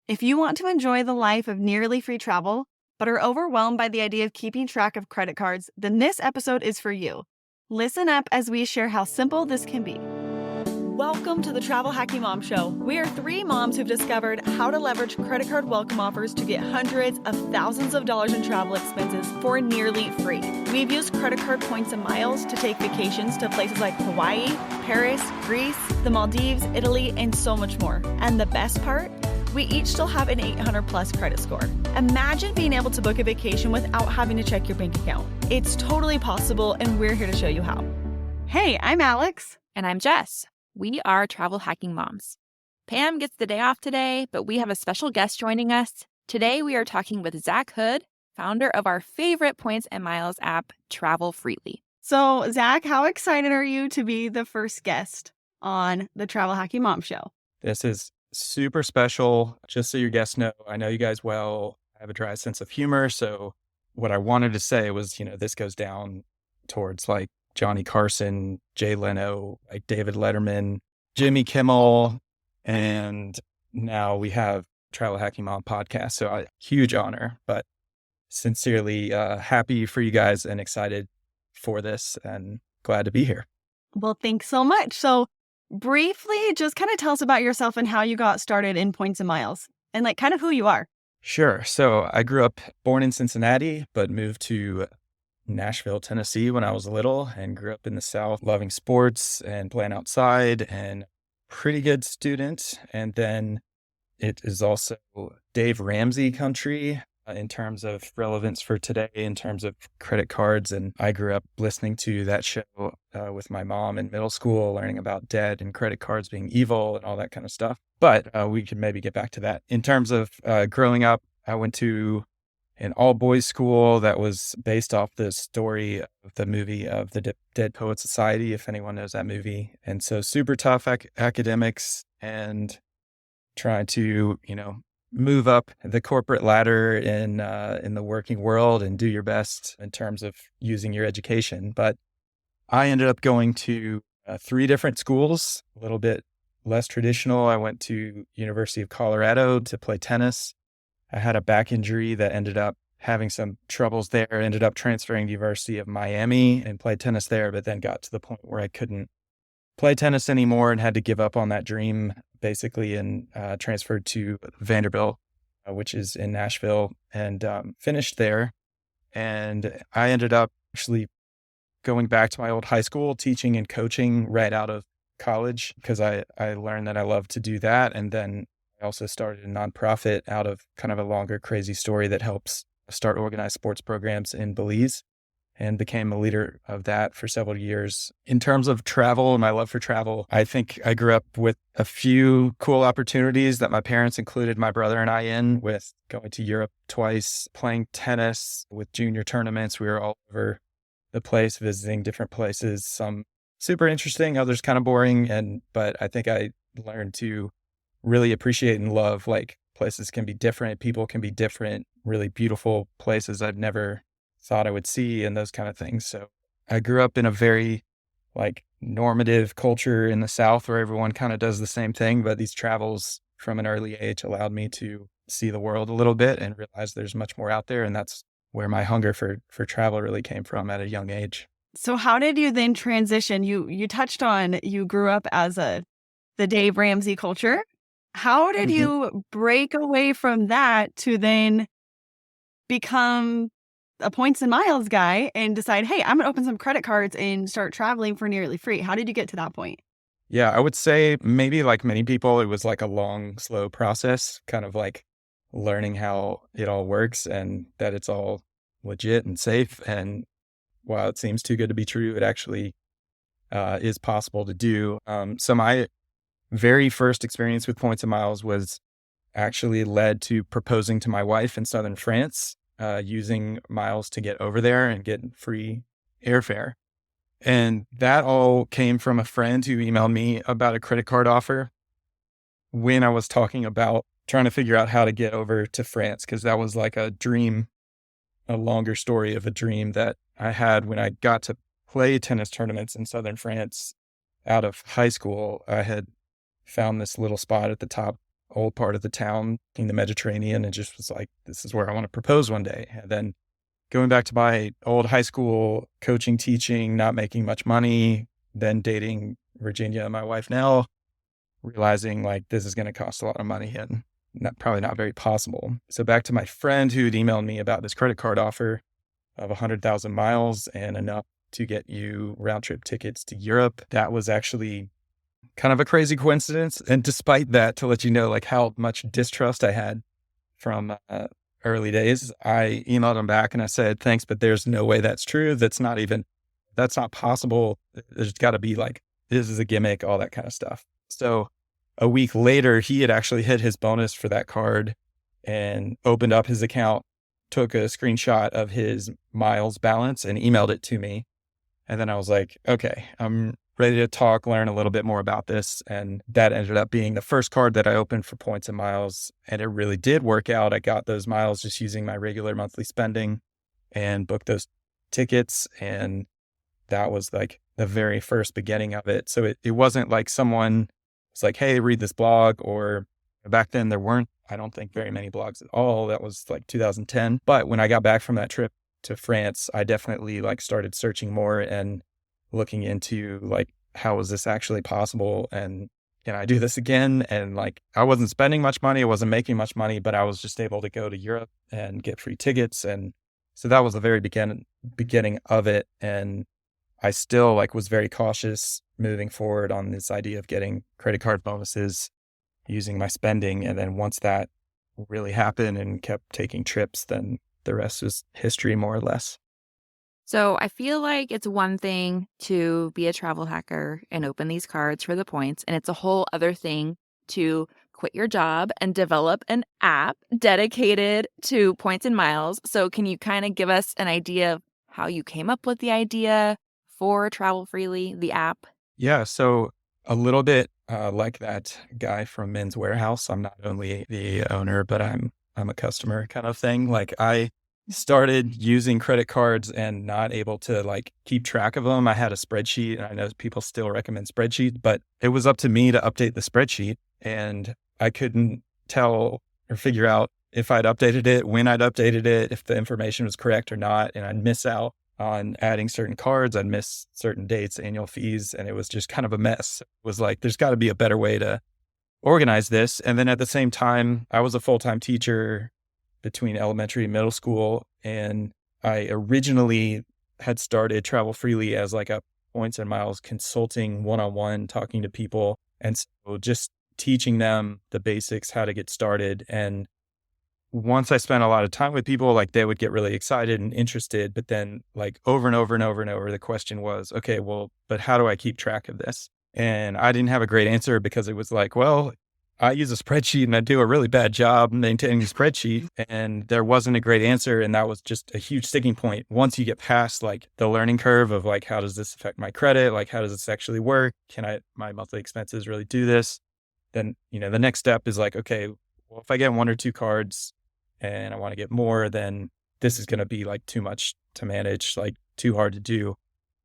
If you want to enjoy the life of nearly free travel, but are overwhelmed by the idea of keeping track of credit cards, then this episode is for you. Listen up as we share how simple this can be. Welcome to the Travel Hacking Mom Show. We are three moms who've discovered how to leverage credit card welcome offers to get hundreds of thousands of dollars in travel expenses for nearly free. We've used credit card points and miles to take vacations to places like Hawaii, Paris, Greece, the Maldives, Italy, and so much more. And the best part? We each still have an 800 plus credit score. Imagine being able to book a vacation without having to check your bank account. It's totally possible, and we're here to show you how. Hey, I'm Alex. And I'm Jess. We are travel hacking moms. Pam gets the day off today, but we have a special guest joining us. Today we are talking with Zac Hood, founder of our favorite points and miles app, Travel Freely. So, Zac, how excited are you to be the first guest on the Travel Hacking Mom Show? This is super special. Just so your guests know, I know you guys well. I have a dry sense of humor. So what I wanted to say was, this goes down towards like Johnny Carson, Jay Leno, like David Letterman, Jimmy Kimmel, and now we have Travel Hacking Mom podcast. So huge honor, but sincerely happy for you guys and excited for this and glad to be here. Well, thanks so much. So briefly, just kind of tell us about yourself and how you got started in points and miles and like kind of who you are. Sure. So I grew up born in Cincinnati, but moved to Nashville, Tennessee when I was little and grew up in the South, loving sports and playing outside and pretty good student. And then it is also Dave Ramsey country in terms of relevance for today, in terms of credit cards. And I grew up listening to that show with my mom in middle school, learning about debt and credit cards being evil and all that kind of stuff. But we could maybe get back to that. In terms of growing up, I went to an all-boys school that was based off the story of the movie of the Dead Poets Society, if anyone knows that movie. And so super tough academics and trying to, move up the corporate ladder in the working world and do your best in terms of using your education. But I ended up going to 3 different schools, a little bit less traditional. I went to University of Colorado to play tennis. I had a back injury that ended up having some troubles there, ended up transferring to University of Miami and played tennis there, but then got to the point where I couldn't play tennis anymore and had to give up on that dream basically and transferred to Vanderbilt, which is in Nashville, and finished there. And I ended up actually going back to my old high school, teaching and coaching right out of college because I learned that I love to do that. And then I also started a nonprofit out of kind of a longer, crazy story that helps start organized sports programs in Belize and became a leader of that for several years. In terms of travel and my love for travel, I think I grew up with a few cool opportunities that my parents included my brother and I in, with going to Europe twice, playing tennis with junior tournaments. We were all over the place, visiting different places, some super interesting, others kind of boring. But I think I learned to really appreciate and love, like, places can be different, people can be different, really beautiful places I've never thought I would see and those kind of things. So I grew up in a very normative culture in the South where everyone kind of does the same thing, but these travels from an early age allowed me to see the world a little bit and realize there's much more out there. And that's where my hunger for travel really came from at a young age. So how did you then transition? You touched on you grew up as the Dave Ramsey culture. How did you break away from that to then become a points and miles guy and decide, hey, I'm going to open some credit cards and start traveling for nearly free? How did you get to that point? Yeah, I would say maybe like many people, it was like a long, slow process, kind of like learning how it all works and that it's all legit and safe. And while it seems too good to be true, it actually is possible to do. So my very first experience with points and miles was actually led to proposing to my wife in southern France, using miles to get over there and get free airfare. And that all came from a friend who emailed me about a credit card offer when I was talking about trying to figure out how to get over to France, because that was like a dream, a longer story of a dream that I had when I got to play tennis tournaments in southern France out of high school. I had found this little spot at the top old part of the town in the Mediterranean, and just was like, this is where I want to propose one day. And then going back to my old high school, coaching, teaching, not making much money, then dating Virginia, my wife now, realizing like this is going to cost a lot of money and probably not very possible. So back to my friend who'd emailed me about this credit card offer of 100,000 miles and enough to get you round trip tickets to Europe. That was actually kind of a crazy coincidence. And despite that, to let you know like how much distrust I had from early days, I emailed him back and I said, thanks, but there's no way that's true. That's not possible. There's got to be like, this is a gimmick, all that kind of stuff. So a week later, he had actually hit his bonus for that card and opened up his account, took a screenshot of his miles balance and emailed it to me. And then I was like, okay, I'm ready to talk, learn a little bit more about this. And that ended up being the first card that I opened for points and miles. And it really did work out. I got those miles just using my regular monthly spending and booked those tickets. And that was like the very first beginning of it. So it wasn't like someone was like, hey, read this blog, or back then there weren't, I don't think, very many blogs at all. That was like 2010. But when I got back from that trip to France, I definitely like started searching more and looking into like, how is this actually possible? And can I do this again? And like, I wasn't spending much money. I wasn't making much money, but I was just able to go to Europe and get free tickets. And so that was the very beginning of it. And I still like was very cautious moving forward on this idea of getting credit card bonuses using my spending. And then once that really happened and kept taking trips, then the rest was history, more or less. So I feel like it's one thing to be a travel hacker and open these cards for the points, and it's a whole other thing to quit your job and develop an app dedicated to points and miles. So can you kind of give us an idea of how you came up with the idea for Travel Freely, the app? Yeah. So a little bit like that guy from Men's Warehouse. I'm not only the owner, but I'm a customer kind of thing. Like I started using credit cards and not able to like keep track of them. I had a spreadsheet, and I know people still recommend spreadsheets, but it was up to me to update the spreadsheet, and I couldn't tell or figure out if I'd updated it, when I'd updated it, if the information was correct or not. And I'd miss out on adding certain cards. I'd miss certain dates, annual fees, and it was just kind of a mess. It was like, there's got to be a better way to organize this. And then at the same time, I was a full-time teacher between elementary and middle school. And I originally had started Travel Freely as like a points and miles consulting one-on-one, talking to people. And so just teaching them the basics, how to get started. And once I spent a lot of time with people, like they would get really excited and interested, but then like over and over and over and over, the question was, okay, well, but how do I keep track of this? And I didn't have a great answer, because it was like, well, I use a spreadsheet and I do a really bad job maintaining the spreadsheet. And there wasn't a great answer. And that was just a huge sticking point. Once you get past like the learning curve of like, how does this affect my credit? Like, how does this actually work? My monthly expenses really do this? Then, the next step is like, okay, well, if I get one or two cards and I want to get more, then this is going to be like too much to manage, like too hard to do.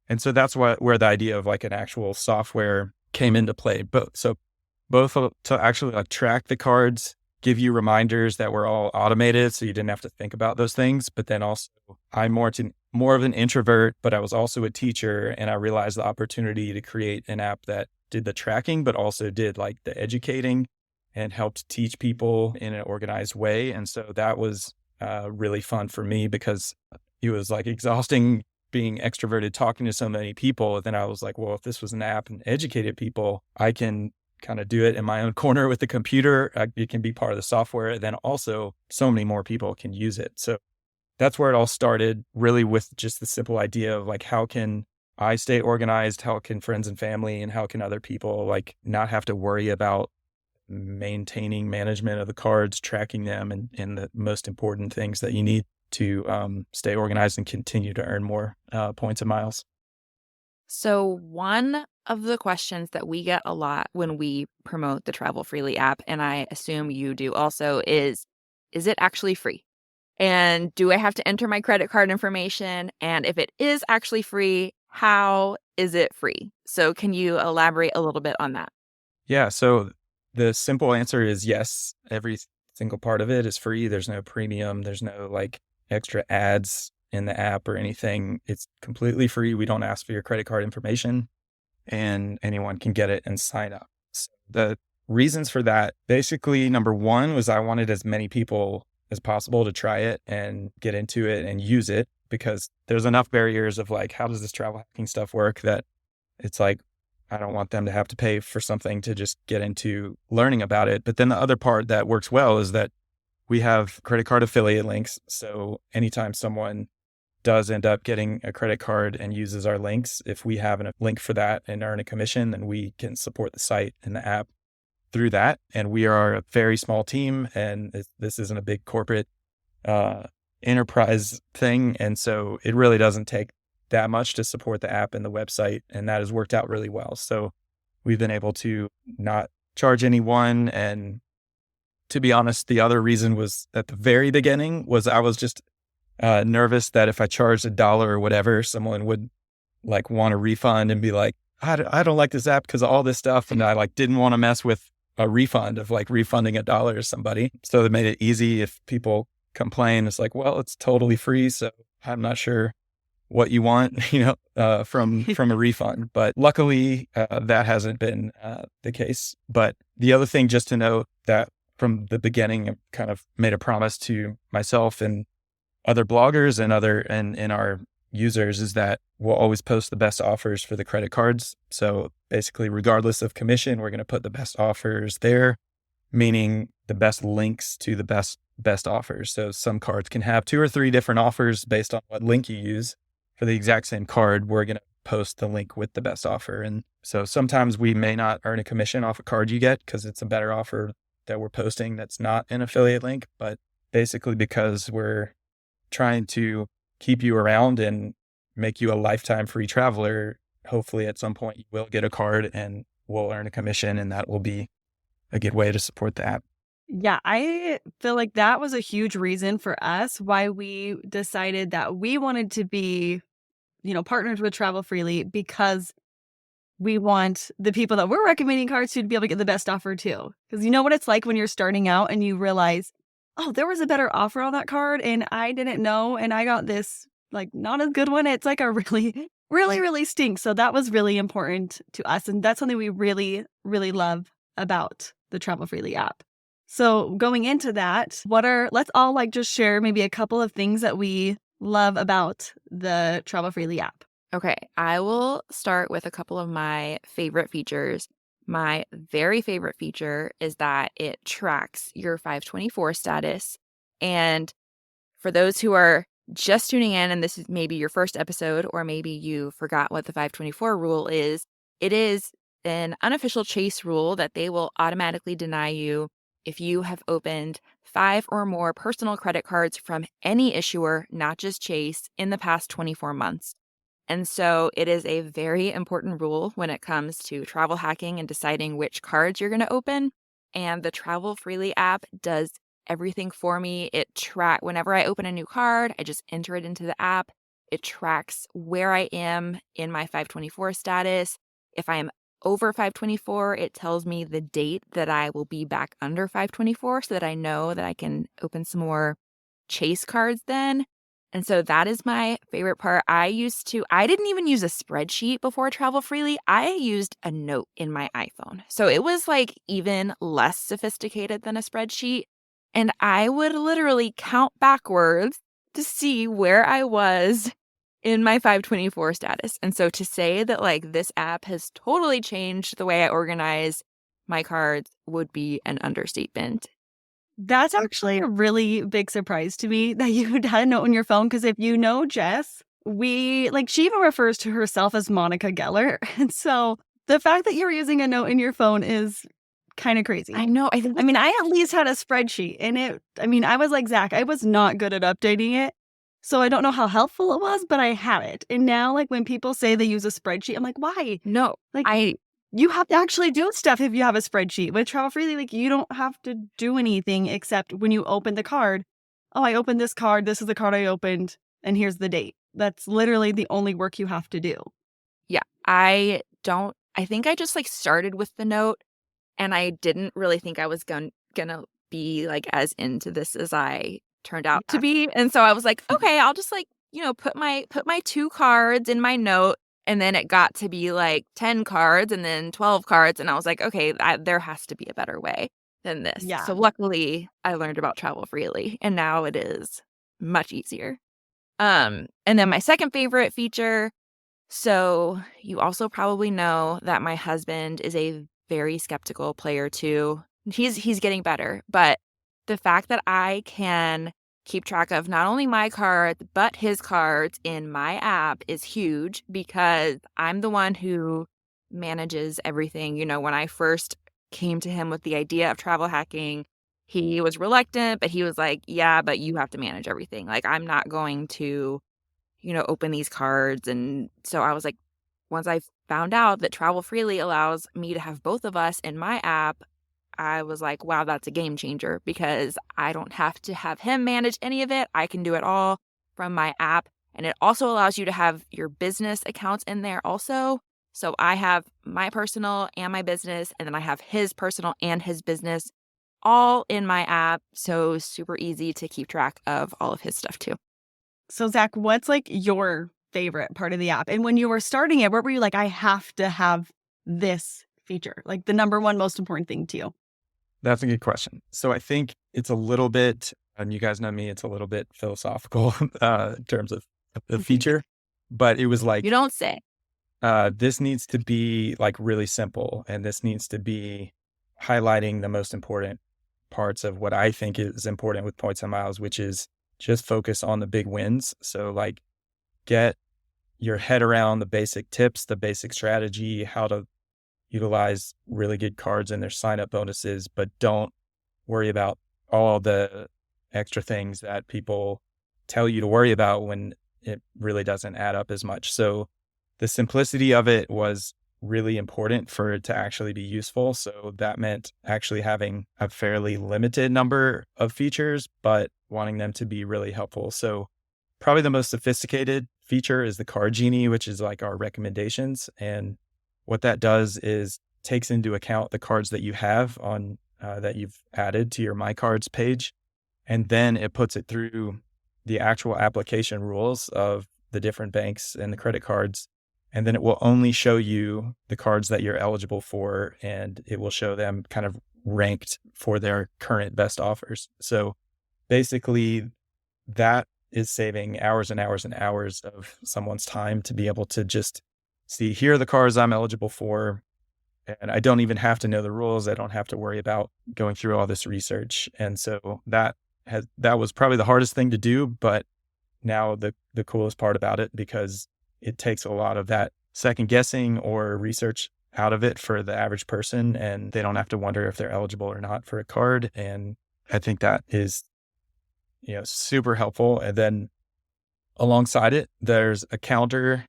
And so that's where the idea of like an actual software came into play. Both to actually like track the cards, give you reminders that were all automated, so you didn't have to think about those things. But then also, I'm more of an introvert, but I was also a teacher, and I realized the opportunity to create an app that did the tracking, but also did like the educating and helped teach people in an organized way. And so that was really fun for me, because it was like exhausting being extroverted, talking to so many people. And then I was like, well, if this was an app and educated people, I can kind of do it in my own corner with the computer. It can be part of the software. Then also so many more people can use it. So that's where it all started, really with just the simple idea of like, how can I stay organized? How can friends and family and how can other people like not have to worry about maintaining management of the cards, tracking them, and the most important things that you need to stay organized and continue to earn more points and miles. So one of the questions that we get a lot when we promote the Travel Freely app, and I assume you do also, is it actually free? And do I have to enter my credit card information? And if it is actually free, how is it free? So can you elaborate a little bit on that? Yeah. So The simple answer is yes. Every single part of it is free. There's no premium. There's no like extra ads in the app or anything. It's completely free. We don't ask for your credit card information, and anyone can get it and sign up. So the reasons for that, basically, number one was I wanted as many people as possible to try it and get into it and use it, because there's enough barriers of like, how does this travel hacking stuff work, that it's like, I don't want them to have to pay for something to just get into learning about it. But then the other part that works well is that we have credit card affiliate links. So anytime someone does end up getting a credit card and uses our links, if we have a link for that and earn a commission, then we can support the site and the app through that. And we are a very small team, and this isn't a big corporate enterprise thing. And so it really doesn't take that much to support the app and the website. And that has worked out really well. So we've been able to not charge anyone. And to be honest, the other reason was at the very beginning was I was just nervous that if I charged $1 or whatever, someone would like want a refund and be like, I don't like this app because of all this stuff. And I like didn't want to mess with a refund of like refunding $1 to somebody. So they made it easy. If people complain, it's like, well, it's totally free. So I'm not sure what you want, from a refund. But luckily, that hasn't been the case. But the other thing, just to note that from the beginning, I kind of made a promise to myself and other bloggers and our users, is that we'll always post the best offers for the credit cards. So basically, regardless of commission, we're going to put the best offers there, meaning the best links to the best offers. So some cards can have 2 or 3 different offers based on what link you use. For the exact same card, we're going to post the link with the best offer. And so sometimes we may not earn a commission off a card you get because it's a better offer that we're posting that's not an affiliate link. But basically, because we're trying to keep you around and make you a lifetime free traveler, hopefully at some point you will get a card and we'll earn a commission, and that will be a good way to support the app. Yeah, I feel like that was a huge reason for us why we decided that we wanted to be, partners with Travel Freely, because we want the people that we're recommending cards to be able to get the best offer too. Because you know what it's like when you're starting out and you realize, oh, there was a better offer on that card and I didn't know, and I got this like not a good one. It's like a really, really, really stinks. So that was really important to us. And that's something we really, really love about the Travel Freely app. So going into that, let's all like just share maybe a couple of things that we love about the Travel Freely app. Okay, I will start with a couple of my favorite features. My very favorite feature is that it tracks your 524 status. And for those who are just tuning in, and this is maybe your first episode, or maybe you forgot what the 524 rule is, it is an unofficial Chase rule that they will automatically deny you if you have opened 5 or more personal credit cards from any issuer, not just Chase, in the past 24 months. And so it is a very important rule when it comes to travel hacking and deciding which cards you're going to open. And the Travel Freely app does everything for me. Whenever I open a new card, I just enter it into the app. It tracks where I am in my 524 status. If I am over 524, it tells me the date that I will be back under 524 so that I know that I can open some more Chase cards then. And so that is my favorite part. I didn't even use a spreadsheet before Travel Freely. I used a note in my iPhone. So it was like even less sophisticated than a spreadsheet. And I would literally count backwards to see where I was in my 524 status. And so to say that like this app has totally changed the way I organize my cards would be an understatement. That's actually a really big surprise to me that you had a note on your phone, because if you know Jess, she even refers to herself as Monica Geller. And so the fact that you're using a note in your phone is kind of crazy. I know. I at least had a spreadsheet, and I was like Zach, I was not good at updating it. So I don't know how helpful it was, but I had it. And now like when people say they use a spreadsheet, I'm like, why? No, You have to actually do stuff if you have a spreadsheet. With Travel Freely, like you don't have to do anything except when you open the card. Oh, I opened this card. This is the card I opened. And here's the date. That's literally the only work you have to do. Yeah, I think I just like started with the note. And I didn't really think I was gonna be like as into this as I turned out to Yeah. be. And so I was like, okay, I'll just like, put my 2 cards in my note. And then it got to be like 10 cards and then 12 cards. And I was like, okay, there has to be a better way than this. Yeah. So luckily I learned about Travel Freely, and now it is much easier. And then my second favorite feature. So you also probably know that my husband is a very skeptical player too. He's getting better, but the fact that I can keep track of not only my cards but his cards in my app is huge, because I'm the one who manages everything. When I first came to him with the idea of travel hacking, he was reluctant, but he was like, "Yeah, but you have to manage everything. Like, I'm not going to open these cards." And so I was like, once I found out that Travel Freely allows me to have both of us in my app, I was like, wow, that's a game changer, because I don't have to have him manage any of it. I can do it all from my app. And it also allows you to have your business accounts in there also. So I have my personal and my business, and then I have his personal and his business all in my app. So super easy to keep track of all of his stuff too. So, Zach, what's like your favorite part of the app? And when you were starting it, what were you like, I have to have this feature? Like the number one most important thing to you? That's a good question. So I think it's a little bit, and you guys know me, it's a little bit philosophical in terms of the feature, but it was You like, don't say. this needs to be like really simple, and this needs to be highlighting the most important parts of what I think is important with points and miles, which is just focus on the big wins. So like get your head around the basic tips, the basic strategy, how to utilize really good cards and their sign up bonuses, but don't worry about all the extra things that people tell you to worry about when it really doesn't add up as much. So the simplicity of it was really important for it to actually be useful. So that meant actually having a fairly limited number of features, but wanting them to be really helpful. So probably the most sophisticated feature is the card genie, which is like our recommendations. And what that does is takes into account the cards that you have on that you've added to your My Cards page. And then it puts it through the actual application rules of the different banks and the credit cards. And then it will only show you the cards that you're eligible for, and it will show them kind of ranked for their current best offers. So basically, that is saving hours and hours and hours of someone's time to be able to just see, here are the cards I'm eligible for. And I don't even have to know the rules. I don't have to worry about going through all this research. And so that was probably the hardest thing to do, but now the coolest part about it, because it takes a lot of that second guessing or research out of it for the average person, and they don't have to wonder if they're eligible or not for a card. And I think that is, super helpful. And then alongside it, there's a counter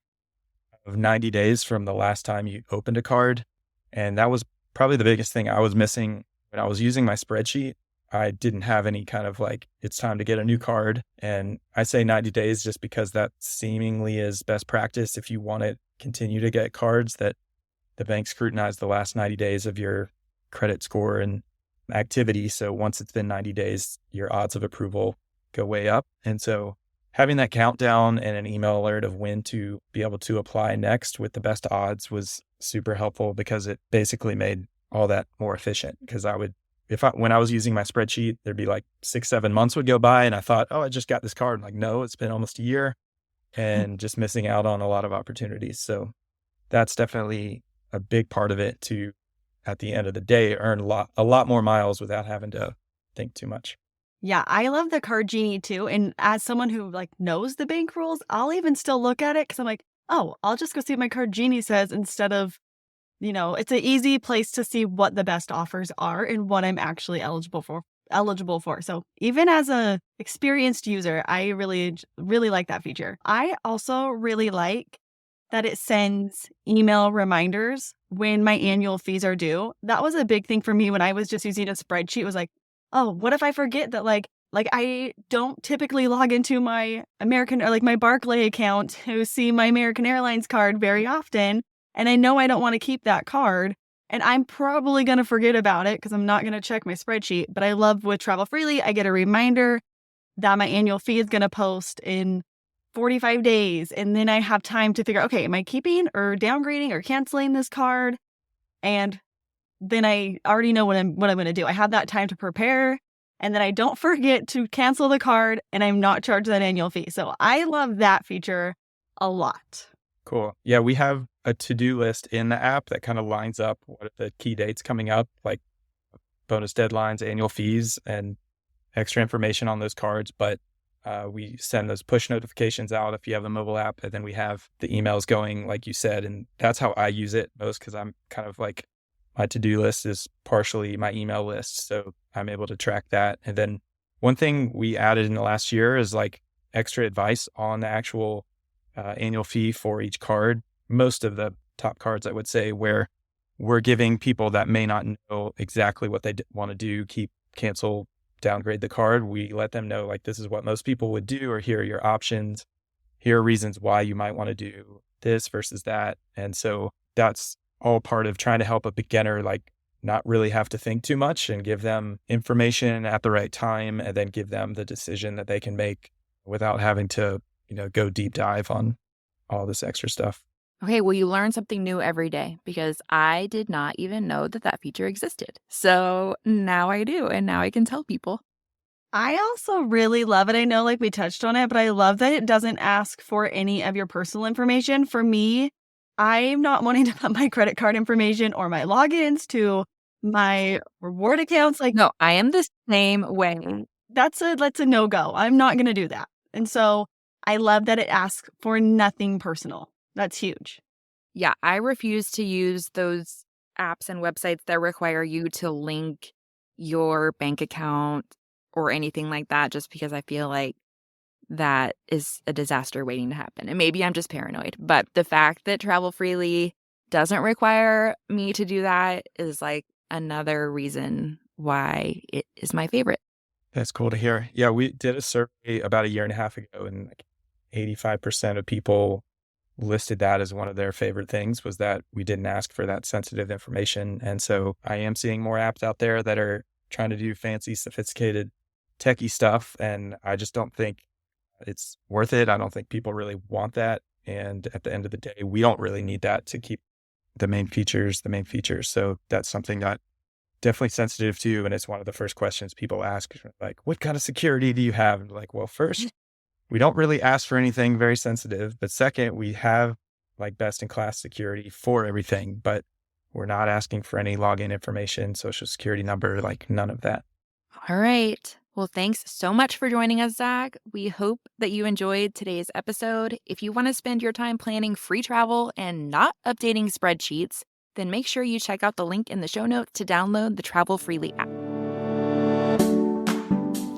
of 90 days from the last time you opened a card. And that was probably the biggest thing I was missing when I was using my spreadsheet. I didn't have any kind of like, it's time to get a new card. And I say 90 days just because that seemingly is best practice. If you want to continue to get cards, that the bank scrutinize the last 90 days of your credit score and activity. So once it's been 90 days, your odds of approval go way up. And so having that countdown and an email alert of when to be able to apply next with the best odds was super helpful, because it basically made all that more efficient. Because when I was using my spreadsheet, there'd be like 6-7 months would go by and I thought, oh, I just got this card. I'm like, no, it's been almost a year, and just missing out on a lot of opportunities. So that's definitely a big part of it, to, at the end of the day, earn a lot more miles without having to think too much. Yeah, I love the card genie too. And as someone who like knows the bank rules, I'll even still look at it because I'm like, oh, I'll just go see what my card genie says, instead of, it's an easy place to see what the best offers are and what I'm actually eligible for. So even as a experienced user, I really, really like that feature. I also really like that it sends email reminders when my annual fees are due. That was a big thing for me when I was just using a spreadsheet. It was like, oh, what if I forget that like I don't typically log into my American or like my Barclay account to see my American Airlines card very often. And I know I don't want to keep that card. And I'm probably going to forget about it because I'm not going to check my spreadsheet. But I love with Travel Freely, I get a reminder that my annual fee is going to post in 45 days. And then I have time to figure out, okay, am I keeping or downgrading or canceling this card? And then I already know what I'm going to do. I have that time to prepare. And then I don't forget to cancel the card and I'm not charged that annual fee. So I love that feature a lot. Cool. Yeah, we have a to-do list in the app that kind of lines up what are the key dates coming up, like bonus deadlines, annual fees, and extra information on those cards. But we send those push notifications out if you have the mobile app, and then we have the emails going, like you said. And that's how I use it most, because I'm kind of like, my to-do list is partially my email list. So I'm able to track that. And then one thing we added in the last year is like extra advice on the actual annual fee for each card. Most of the top cards, I would say, where we're giving people that may not know exactly what they want to do, keep, cancel, downgrade the card. We let them know, like, this is what most people would do, or here are your options. Here are reasons why you might want to do this versus that. And so that's all part of trying to help a beginner, like, not really have to think too much and give them information at the right time, and then give them the decision that they can make without having to, go deep dive on all this extra stuff. Okay, well, you learn something new every day because I did not even know that feature existed. So now I do, and now I can tell people. I also really love it. I know, like, we touched on it, but I love that it doesn't ask for any of your personal information. For me, I'm not wanting to put my credit card information or my logins to my reward accounts. Like, No, I am the same way. that's a no-go. I'm not going to do that. And so I love that it asks for nothing personal. That's huge. Yeah, I refuse to use those apps and websites that require you to link your bank account or anything like that, just because I feel like that is a disaster waiting to happen. And maybe I'm just paranoid, but the fact that Travel Freely doesn't require me to do that is like another reason why it is my favorite. That's cool to hear. Yeah, we did a survey about a year and a half ago, and like 85% of people listed that as one of their favorite things, was that we didn't ask for that sensitive information. And so I am seeing more apps out there that are trying to do fancy, sophisticated, techie stuff. And I just don't think it's worth it. I don't think people really want that. And at the end of the day, we don't really need that to keep the main features. So that's something that definitely sensitive to. And it's one of the first questions people ask, like, what kind of security do you have? And like, well, first, we don't really ask for anything very sensitive, but second, we have like best in class security for everything, but we're not asking for any login information, social security number, like none of that. All right. Well, thanks so much for joining us, Zac. We hope that you enjoyed today's episode. If you want to spend your time planning free travel and not updating spreadsheets, then make sure you check out the link in the show notes to download the Travel Freely app.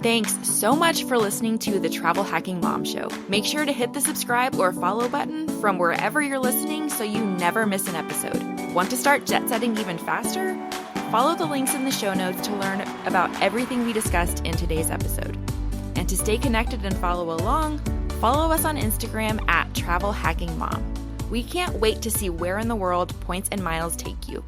Thanks so much for listening to the Travel Hacking Mom Show. Make sure to hit the subscribe or follow button from wherever you're listening so you never miss an episode. Want to start jet setting even faster? Follow the links in the show notes to learn about everything we discussed in today's episode. And to stay connected and follow along, follow us on Instagram at Travel Hacking Mom. We can't wait to see where in the world points and miles take you.